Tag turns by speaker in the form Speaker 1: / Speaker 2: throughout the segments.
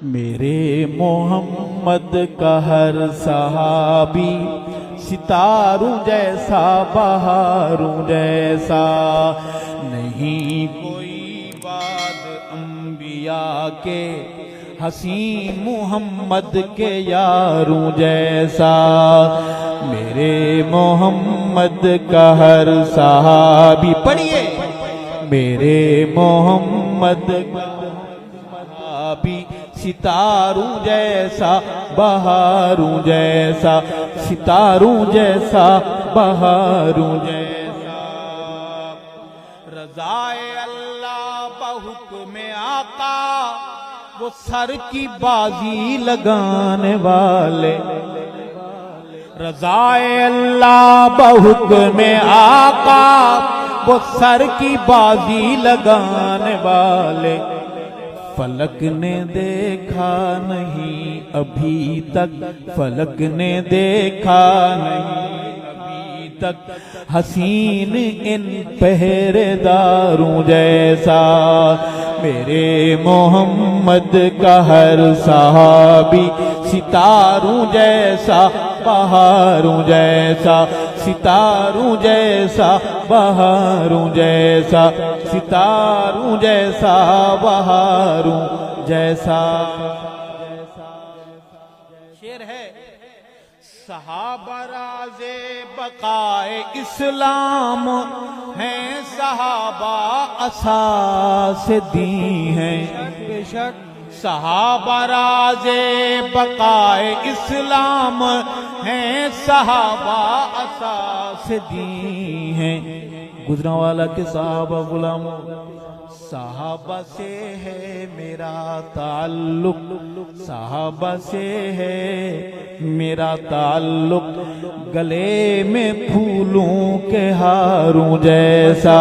Speaker 1: میرے محمد کا ہر صحابی ستاروں جیسا بہاروں جیسا، نہیں کوئی بعد انبیاء کے حسین محمد کے یاروں جیسا۔ میرے محمد کا ہر صحابی، پڑھیے، میرے محمد کا صحابی ستاروں جیسا بہاروں جیسا، ستاروں جیسا بہاروں جیسا۔ رضائے اللہ بحکم آقا، وہ سر کی بازی لگانے والے۔ رضائے اللہ بحکم آقا، وہ سر کی بازی لگانے والے۔ فلک نے دیکھا نہیں ابھی تک، فلک نے دیکھا نہیں ابھی تک حسین ان پہرے داروں جیسا۔ میرے محمد کا ہر صحابی ستاروں جیسا بہاروں جیسا، ستاروں جیسا بہاروں جیسا، ستاروں جیسا بہاروں جیسا۔ شعر ہے، صحابہ راز بقائے اسلام ہیں، صحابہ اساس دین ہیں۔ بے شک صحابہ راز بقائے اسلام ہیں، صحابہ اساس دین ہیں۔ گجرانوالہ کے صحابہ غلاموں، صحابہ سے ہے میرا تعلق، صحابہ سے ہے میرا تعلق، گلے میں پھولوں کے ہاروں جیسا۔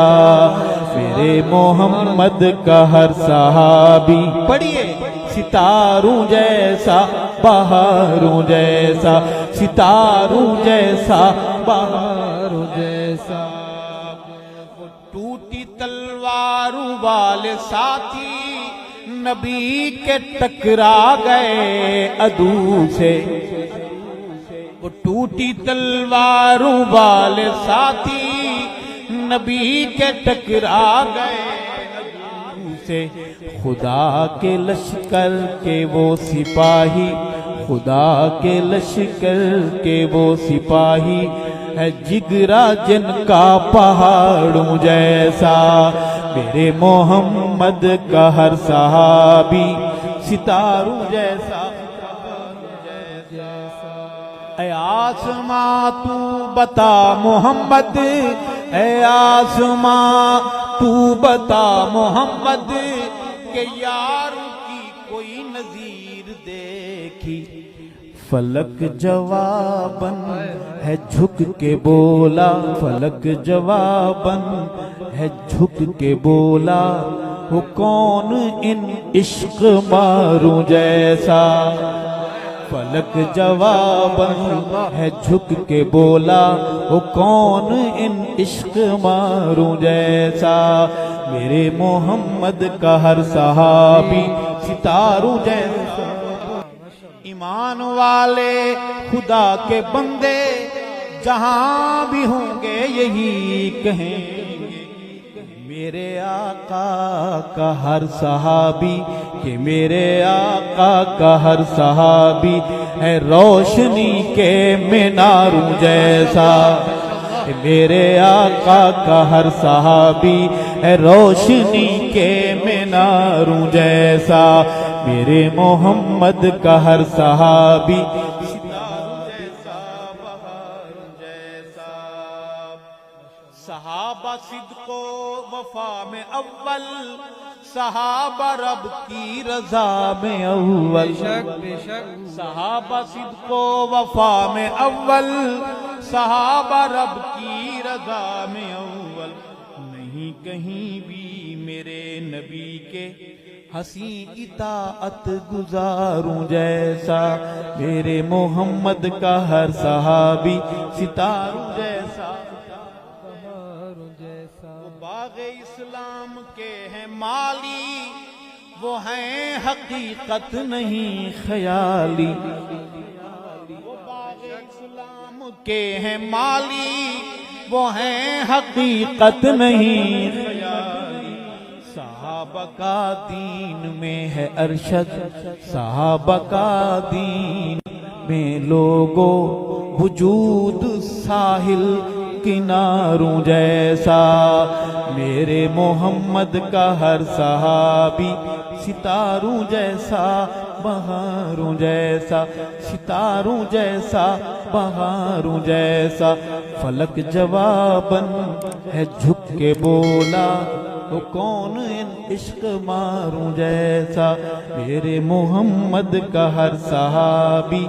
Speaker 1: میرے محمد کا ہر صحابی، پڑھیے، ستاروں جیسا بہاروں جیسا، ستاروں جیسا بہاروں جیسا۔ ٹوٹی تلواروں والے ساتھی نبی کے ٹکرا گئے عدو سے۔ وہ ٹوٹی تلواروں والے ساتھی نبی کے ٹکرا گئے عدو سے۔ خدا کے لشکر کے وہ سپاہی، خدا کے لشکر کے وہ سپاہی، ہے جگرا جن کا پہاڑوں جیسا۔ میرے محمد کا ہر صحابی ستاروں جیسا۔ اے آسماں تو بتا محمد، اے آسماں تو بتا محمد، کہ یاروں کی کوئی نظیر دیکھی۔ فلک جواباً ہے جھک کے بولا، فلک جواباً ہے جھک کے بولا، وہ کون ان عشق ماروں جیسا۔ فلک جواباً ہے جھک کے بولا، وہ کون ان عشق ماروں جیسا۔ میرے محمد کا ہر صحابی ستاروں جیسا۔ ایمان والے خدا کے بندے جہاں بھی ہوں گے یہی کہیں گے، میرے آقا کا ہر صحابی، کہ میرے آقا کا ہر صحابی ہے روشنی کے میناروں جیسا۔ میرے آقا کا ہر صحابی ہے روشنی کے میناروں جیسا۔ میرے محمد کا ہر صحابی ستاروں جیسا بہاروں جیسا۔ صحابہ صدق و وفا میں اول، صحابہ رب کی رضا میں اول۔ صحابہ صدق و وفا میں اول، صحابہ رب کی رضا میں اول۔ نہیں کہیں بھی میرے نبی کے حسین اطاعت گزاروں جیسا۔ میرے محمد کا ہر صحابی ستاروں جیسا۔ وہ باغ اسلام کے ہیں مالی، وہ ہیں حقیقت نہیں خیالی، وہ باغ اسلام کے ہیں مالی، وہ ہیں حقیقت نہیں خیالی۔ صحابہ کا دین میں ہے ارشد، صحابہ کا دین میں لوگوں وجود ساحل کناروں جیسا، میرے محمد کا ہر صحابی ستاروں جیسا، بہاروں جیسا، ستاروں جیسا، بہاروں جیسا۔ فلک جواباً ہے جھک کے بولا، تو کون ان عشق ماروں جیسا، میرے محمد کا ہر صحابی